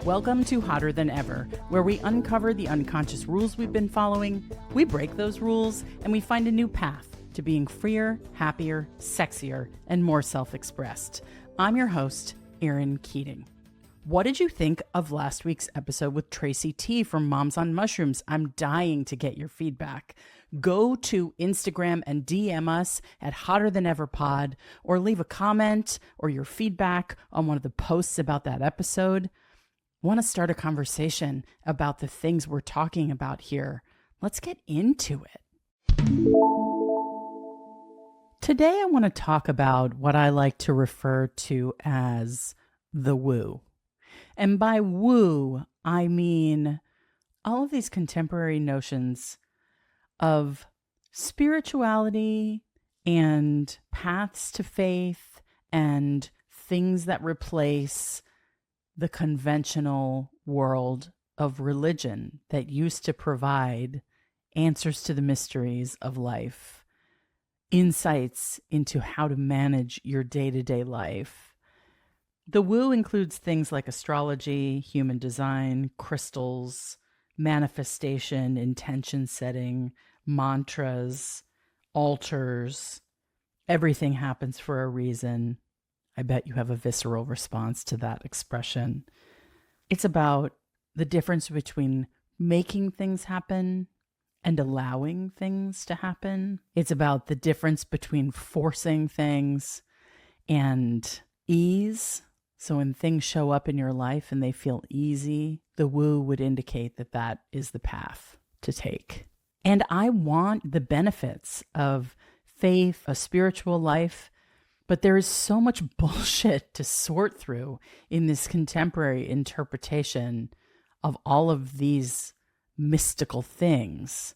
Welcome to Hotter Than Ever, where we uncover the unconscious rules we've been following, we break those rules, and we find a new path to being freer, happier, sexier, and more self-expressed. I'm your host, Erin Keating. What did you think of last week's episode with Tracy T from Moms on Mushrooms? I'm dying to get your feedback. Go to Instagram and DM us at Hotter Than Ever Pod, or leave a comment or your feedback on one of the posts about that episode. Want to start a conversation about the things we're talking about here? Let's get into it. Today, I want to talk about what I like to refer to as the woo. And by woo, I mean all of these contemporary notions of spirituality and paths to faith and things that replace the conventional world of religion that used to provide answers to the mysteries of life, insights into how to manage your day-to-day life. The woo includes things like astrology, human design, crystals, manifestation, intention setting, mantras, altars. Everything happens for a reason. I bet you have a visceral response to that expression. It's about the difference between making things happen and allowing things to happen. It's about the difference between forcing things and ease. So when things show up in your life and they feel easy, the woo would indicate that that is the path to take. And I want the benefits of faith, a spiritual life, but there is so much bullshit to sort through in this contemporary interpretation of all of these mystical things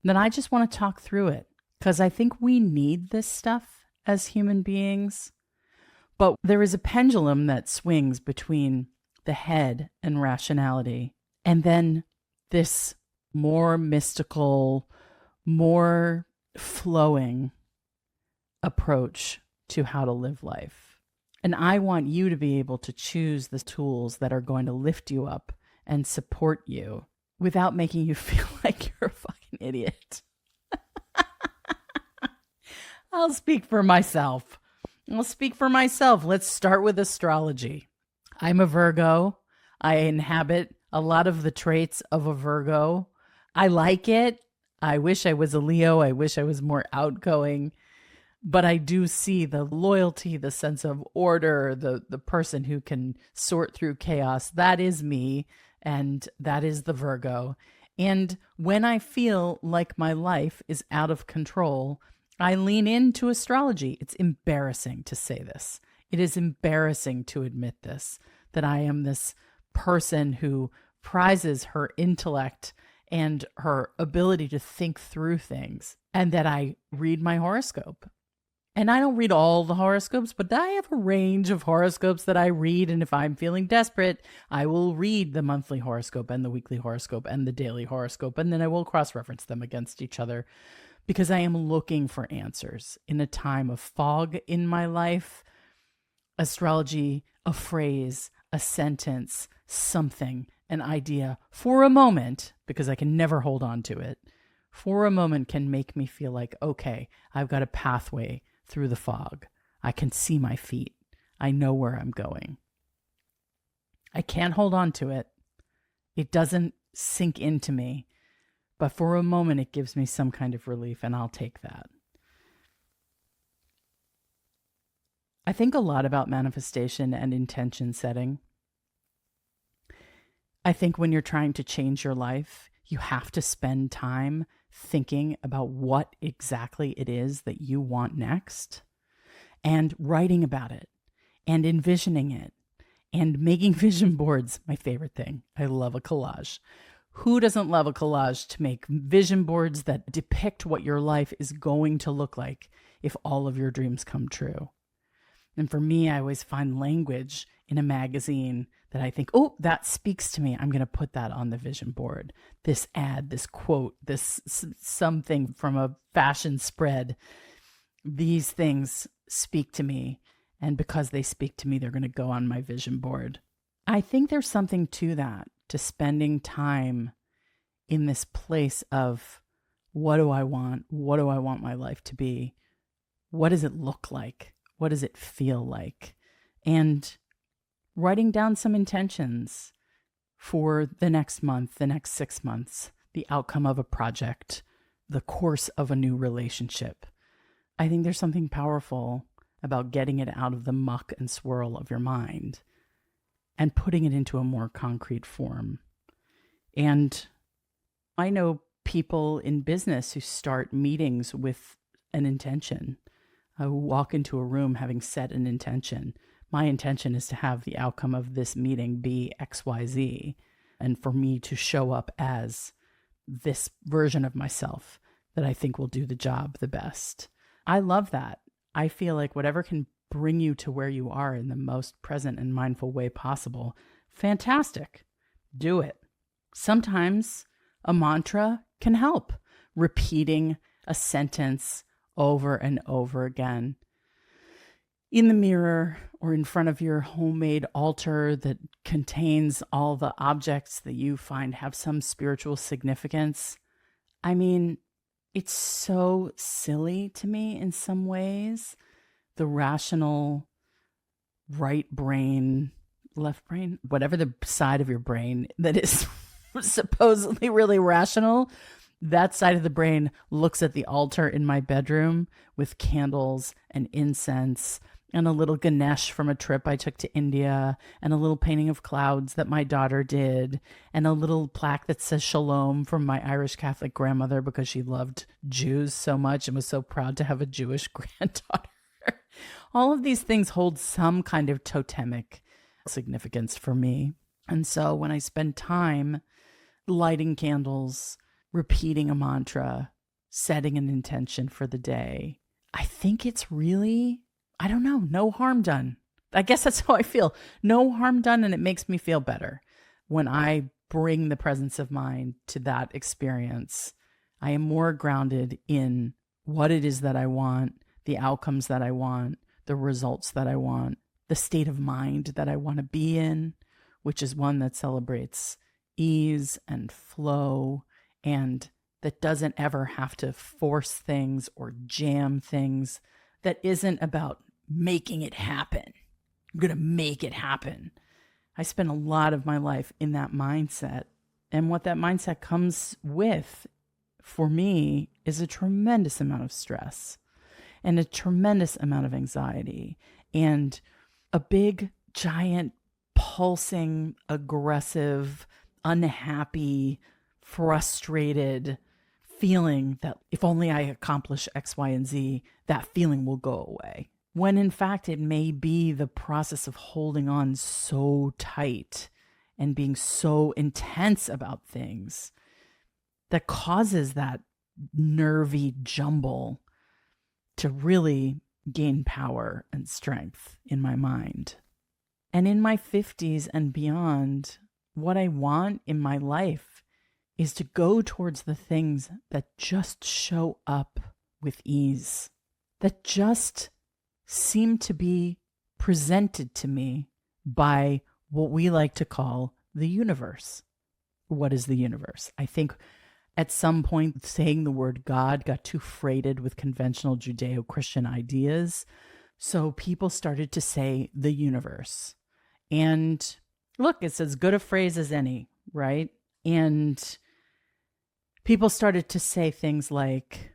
that I just want to talk through it, because I think we need this stuff as human beings. But there is a pendulum that swings between the head and rationality, and then this more mystical, more flowing approach to how to live life. And I want you to be able to choose the tools that are going to lift you up and support you without making you feel like you're a fucking idiot. I'll speak for myself. Let's start with astrology. I'm a Virgo. I inhabit a lot of the traits of a Virgo. I like it. I wish I was a Leo. I wish I was more outgoing. But I do see the loyalty, the sense of order, the person who can sort through chaos. That is me, and that is the Virgo. And when I feel like my life is out of control, I lean into astrology. It's embarrassing to say this. It is embarrassing to admit this, that I am this person who prizes her intellect and her ability to think through things, and that I read my horoscope. And I don't read all the horoscopes, but I have a range of horoscopes that I read. And if I'm feeling desperate, I will read the monthly horoscope and the weekly horoscope and the daily horoscope. And then I will cross-reference them against each other, because I am looking for answers in a time of fog in my life. Astrology, a phrase, a sentence, something, an idea for a moment, because I can never hold on to it, for a moment can make me feel like, okay, I've got a pathway through the fog. I can see my feet. I know where I'm going. I can't hold on to it. It doesn't sink into me. But for a moment, it gives me some kind of relief, and I'll take that. I think a lot about manifestation and intention setting. I think when you're trying to change your life, you have to spend time thinking about what exactly it is that you want next, and writing about it, and envisioning it, and making vision boards. My favorite thing. I love a collage. Who doesn't love a collage to make vision boards that depict what your life is going to look like if all of your dreams come true? And for me, I always find language in a magazine that I think, oh, that speaks to me. I'm going to put that on the vision board. This ad, this quote, this something from a fashion spread. These things speak to me. And because they speak to me, they're going to go on my vision board. I I think there's something to that, to spending time in this place of what do I want? What do I want my life to be? What does it look like? What does it feel like? And writing down some intentions for the next month, the next 6 months, the outcome of a project, the course of a new relationship. I think there's something powerful about getting it out of the muck and swirl of your mind and putting it into a more concrete form. And I know people in business who start meetings with an intention, who walk into a room having set an intention. My intention is to have the outcome of this meeting be XYZ, and for me to show up as this version of myself that I think will do the job the best. I love that. I feel like whatever can bring you to where you are in the most present and mindful way possible, fantastic. Do it. Sometimes a mantra can help. Repeating a sentence over and over again in the mirror or in front of your homemade altar that contains all the objects that you find have some spiritual significance. I mean, it's so silly to me in some ways. The rational right brain, left brain, whatever the side of your brain that is supposedly really rational, that side of the brain looks at the altar in my bedroom with candles and incense and a little Ganesh from a trip I took to India, and a little painting of clouds that my daughter did, and a little plaque that says Shalom from my Irish Catholic grandmother because she loved Jews so much and was so proud to have a Jewish granddaughter. All of these things hold some kind of totemic significance for me. And so when I spend time lighting candles, repeating a mantra, setting an intention for the day, I think it's really, I don't know, no harm done. I guess that's how I feel. No harm done, and it makes me feel better when I bring the presence of mind to that experience. I am more grounded in what it is that I want, the outcomes that I want, the results that I want, the state of mind that I want to be in, which is one that celebrates ease and flow, and that doesn't ever have to force things or jam things, that isn't about making it happen. I'm going to make it happen. I spent a lot of my life in that mindset. And what that mindset comes with, for me, is a tremendous amount of stress and a tremendous amount of anxiety and a big, giant, pulsing, aggressive, unhappy, frustrated feeling that if only I accomplish X, Y, and Z, that feeling will go away. When in fact, it may be the process of holding on so tight and being so intense about things that causes that nervy jumble to really gain power and strength in my mind. And in my 50s and beyond, what I want in my life is to go towards the things that just show up with ease, that just seem to be presented to me by what we like to call the universe. What is the universe? I think at some point saying the word God got too freighted with conventional Judeo-Christian ideas. So people started to say the universe. And look, it's as good a phrase as any, right? And people started to say things like,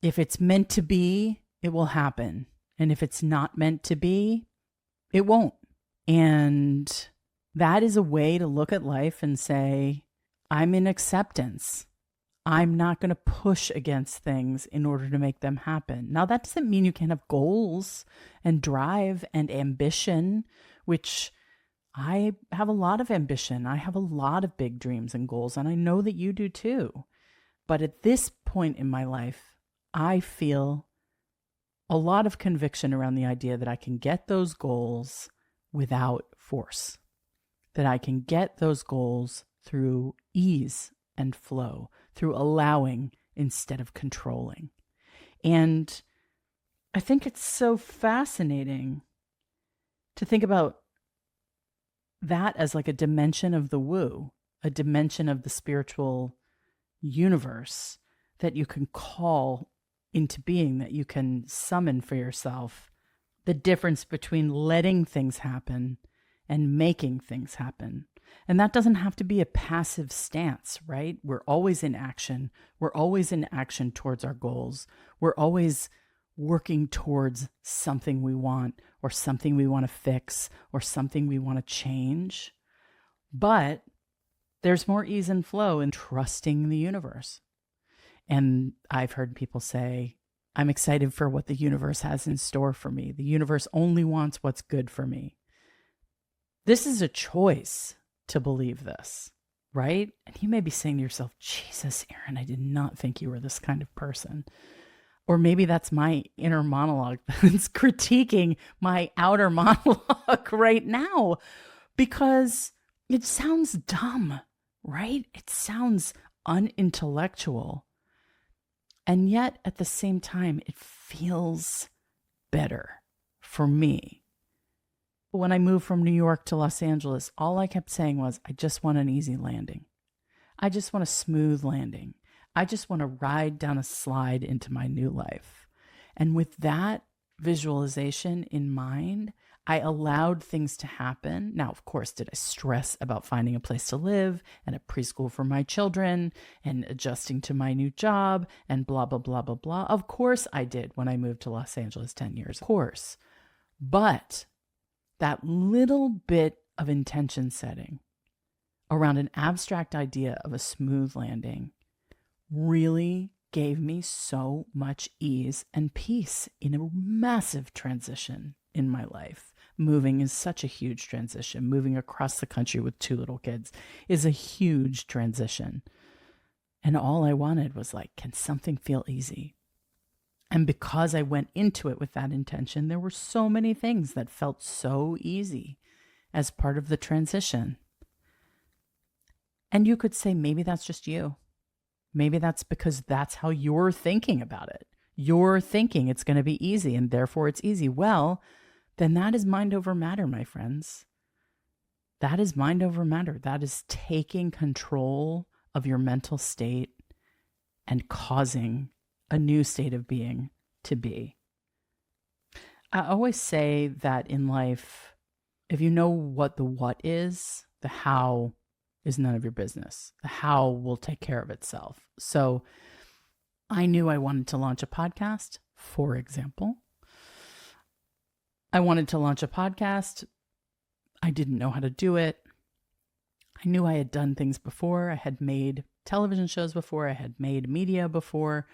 if it's meant to be, it will happen. And if it's not meant to be, it won't. And that is a way to look at life and say, I'm in acceptance. I'm not going to push against things in order to make them happen. Now, that doesn't mean you can't have goals and drive and ambition, which I have a lot of ambition. I have a lot of big dreams and goals, and I know that you do too. But at this point in my life, I feel a lot of conviction around the idea that I can get those goals without force, that I can get those goals through ease and flow, through allowing instead of controlling. And I think it's so fascinating to think about that as like a dimension of the woo, a dimension of the spiritual universe that you can call into being, that you can summon for yourself. The difference between letting things happen and making things happen. And that doesn't have to be a passive stance, right? We're always in action. We're always in action towards our goals. We're always working towards something we want, or something we want to fix, or something we want to change. But there's more ease and flow in trusting the universe. And I've heard people say, I'm excited for what the universe has in store for me. The universe only wants what's good for me. This is a choice to believe this, right? And you may be saying to yourself, Jesus, Erin, I did not think you were this kind of person. Or maybe that's my inner monologue that's critiquing my outer monologue right now, because it sounds dumb, right? It sounds unintellectual. And yet at the same time, it feels better for me. When I moved from New York to Los Angeles, all I kept saying was, I just want an easy landing. I just want a smooth landing. I just want to ride down a slide into my new life. And with that visualization in mind, I allowed things to happen. Now, of course, did I stress about finding a place to live and a preschool for my children and adjusting to my new job and blah, blah, blah, blah, blah. Of course I did when I moved to Los Angeles 10 years, of course. But that little bit of intention setting around an abstract idea of a smooth landing really gave me so much ease and peace in a massive transition in my life. Moving is such a huge transition. Moving across the country with 2 little kids is a huge transition. And all I wanted was like, can something feel easy? And because I went into it with that intention, there were so many things that felt so easy as part of the transition. And you could say, maybe that's just you. Maybe that's because that's how you're thinking about it. You're thinking it's going to be easy and therefore it's easy. Well, then that is mind over matter, my friends. That is mind over matter. That is taking control of your mental state and causing a new state of being to be. I always say that in life, if you know what the what is, the how is none of your business. The how will take care of itself. So I knew I wanted to launch a podcast, for example. I wanted to launch a podcast. I didn't know how to do it. I knew I had done things before. I had made television shows before. I had made media before.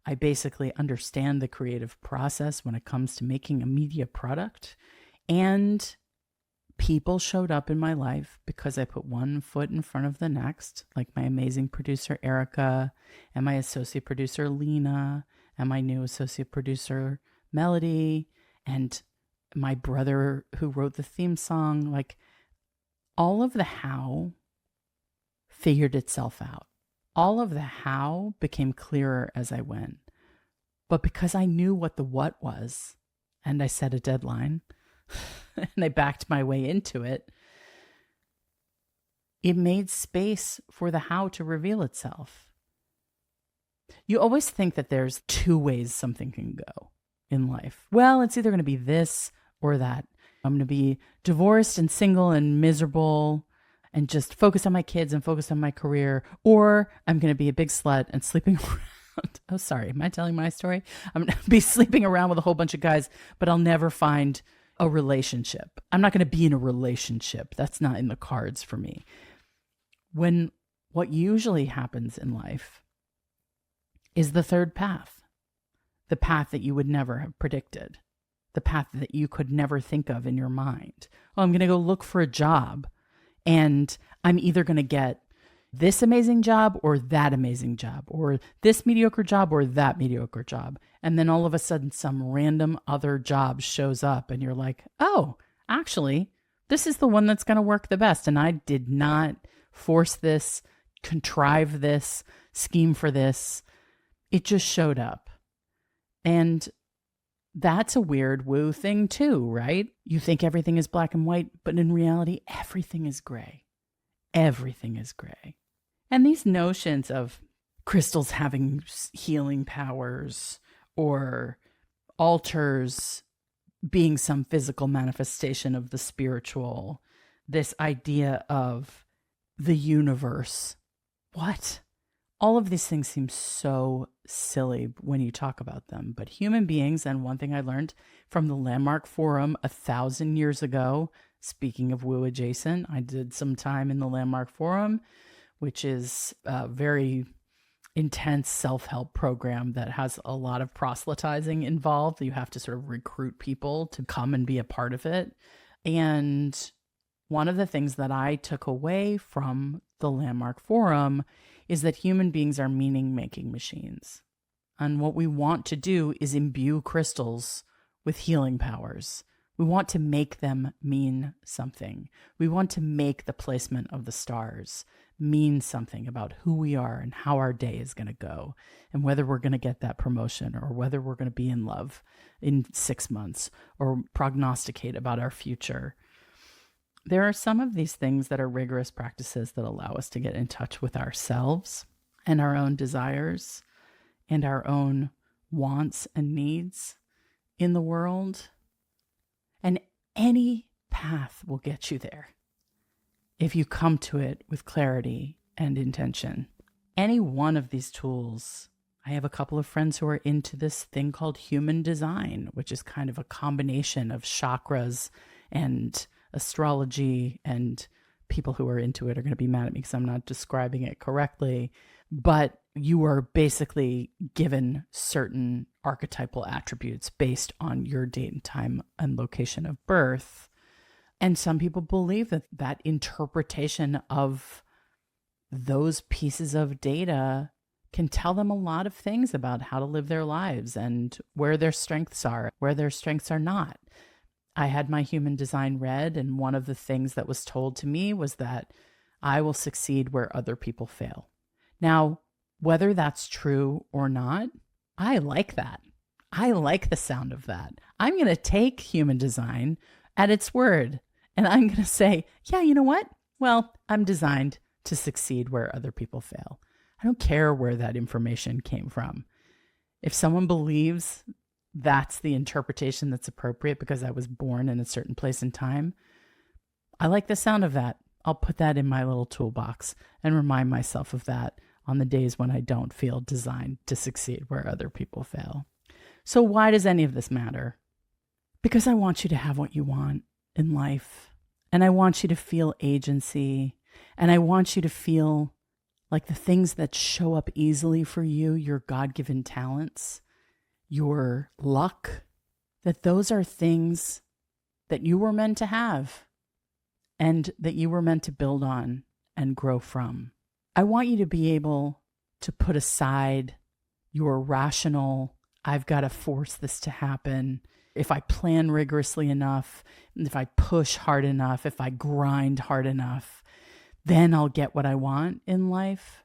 I basically understand the creative process when it comes to making a media product. And people showed up in my life because I put one foot in front of the next, like my amazing producer, Erica, and my associate producer, Lena, and my new associate producer, Melody, and my brother who wrote the theme song. Like, all of the how figured itself out. All of the how became clearer as I went. But because I knew what the what was, and I set a deadline, and I backed my way into it, it made space for the how to reveal itself. You always think that there's 2 ways something can go in life. Well, it's either going to be this or that. I'm going to be divorced and single and miserable and just focus on my kids and focus on my career, or I'm going to be a big slut and sleeping around. Oh, sorry. Am I telling my story? I'm going to be sleeping around with a whole bunch of guys, but I'll never find a relationship. I'm not going to be in a relationship. That's not in the cards for me. When what usually happens in life is the third path, the path that you would never have predicted, the path that you could never think of in your mind. Oh, I'm going to go look for a job, and I'm either going to get this amazing job or that amazing job, or this mediocre job or that mediocre job. And then all of a sudden some random other job shows up and you're like, oh, actually, this is the one that's going to work the best. And I did not force this, contrive this, scheme for this. It just showed up. And That's a weird woo thing too, right? You think everything is black and white, but in reality, everything is gray. Everything is gray. And these notions of crystals having healing powers or altars being some physical manifestation of the spiritual, this idea of the universe. What? All of these things seem so silly when you talk about them, but human beings, and one thing I learned from the Landmark Forum 1,000 years ago, speaking of woo adjacent, I did some time in the Landmark Forum, which is a very intense self-help program that has a lot of proselytizing involved. You have to sort of recruit people to come and be a part of it. And one of the things that I took away from the Landmark Forum is that human beings are meaning-making machines. And what we want to do is imbue crystals with healing powers. We want to make them mean something. We want to make the placement of the stars mean something about who we are and how our day is going to go, and whether we're going to get that promotion or whether we're going to be in love in 6 months or prognosticate about our future. There are some of these things that are rigorous practices that allow us to get in touch with ourselves and our own desires and our own wants and needs in the world. And any path will get you there if you come to it with clarity and intention. Any one of these tools, I have a couple of friends who are into this thing called human design, which is kind of a combination of chakras and astrology, and people who are into it are going to be mad at me because I'm not describing it correctly. But you are basically given certain archetypal attributes based on your date and time and location of birth. And some people believe that that interpretation of those pieces of data can tell them a lot of things about how to live their lives and where their strengths are, where their strengths are not. I had my human design read, and one of the things that was told to me was that I will succeed where other people fail. Now, whether that's true or not, I like that. I like the sound of that. I'm going to take human design at its word, and I'm going to say, yeah, you know what? Well, I'm designed to succeed where other people fail. I don't care where that information came from. If someone believes that's the interpretation that's appropriate because I was born in a certain place and time, I like the sound of that. I'll put that in my little toolbox and remind myself of that on the days when I don't feel designed to succeed where other people fail. So why does any of this matter? Because I want you to have what you want in life, and I want you to feel agency, and I want you to feel like the things that show up easily for you, your God-given talents, your luck, that those are things that you were meant to have and that you were meant to build on and grow from. I want you to be able to put aside your rational, I've got to force this to happen. If I plan rigorously enough, if I push hard enough, if I grind hard enough, then I'll get what I want in life.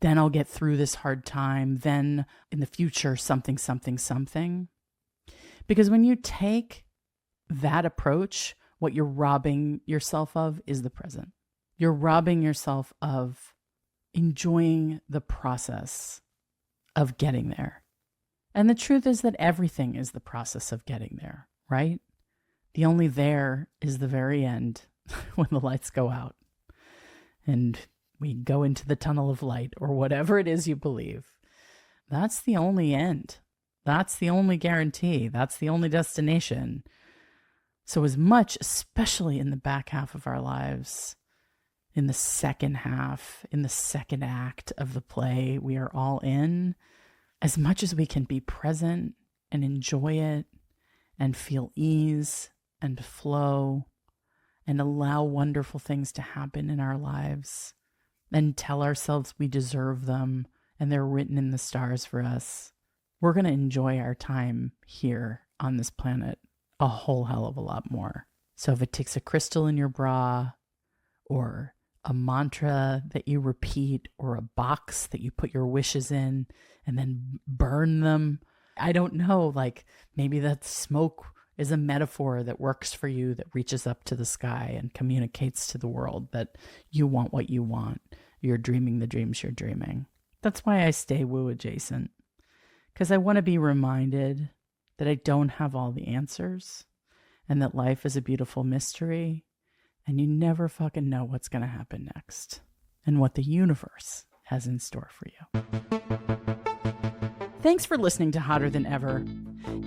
Then I'll get through this hard time. Then in the future, something. Because when you take that approach, what you're robbing yourself of is the present. You're robbing yourself of enjoying the process of getting there. And the truth is that everything is the process of getting there, right? The only there is the very end when the lights go out and we go into the tunnel of light, or whatever it is you believe. That's the only end. That's the only guarantee. That's the only destination. So as much, especially in the back half of our lives, in the second half, in the second act of the play we are all in, as much as we can be present and enjoy it and feel ease and flow and allow wonderful things to happen in our lives and tell ourselves we deserve them and they're written in the stars for us, we're going to enjoy our time here on this planet a whole hell of a lot more. So if it takes a crystal in your bra, or a mantra that you repeat, or a box that you put your wishes in and then burn them, I don't know, like maybe that smoke is a metaphor that works for you, that reaches up to the sky and communicates to the world that you want what you want. You're dreaming the dreams you're dreaming. That's why I stay woo adjacent, because I want to be reminded that I don't have all the answers and that life is a beautiful mystery and you never fucking know what's going to happen next and what the universe has in store for you. Thanks for listening to Hotter Than Ever.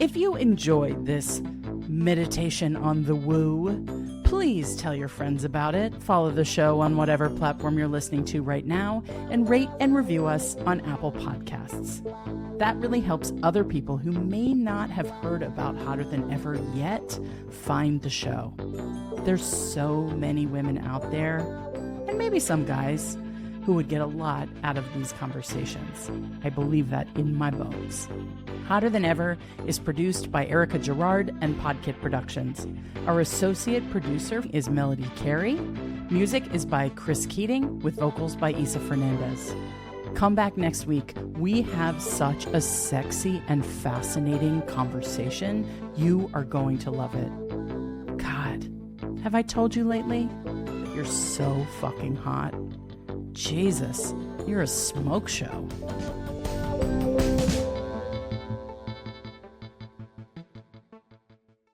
If you enjoyed this meditation on the woo, please tell your friends about it. Follow the show on whatever platform you're listening to right now, and rate and review us on Apple Podcasts. That really helps other people who may not have heard about Hotter Than Ever yet find the show. There's so many women out there, and maybe some guys, who would get a lot out of these conversations. I believe that in my bones. Hotter Than Ever is produced by Erica Gerard and Podkit Productions. Our associate producer is Melody Carey. Music is by Chris Keating with vocals by Isa Fernandez. Come back next week. We have such a sexy and fascinating conversation. You are going to love it. God, have I told you lately that you're so fucking hot? Jesus, you're a smoke show.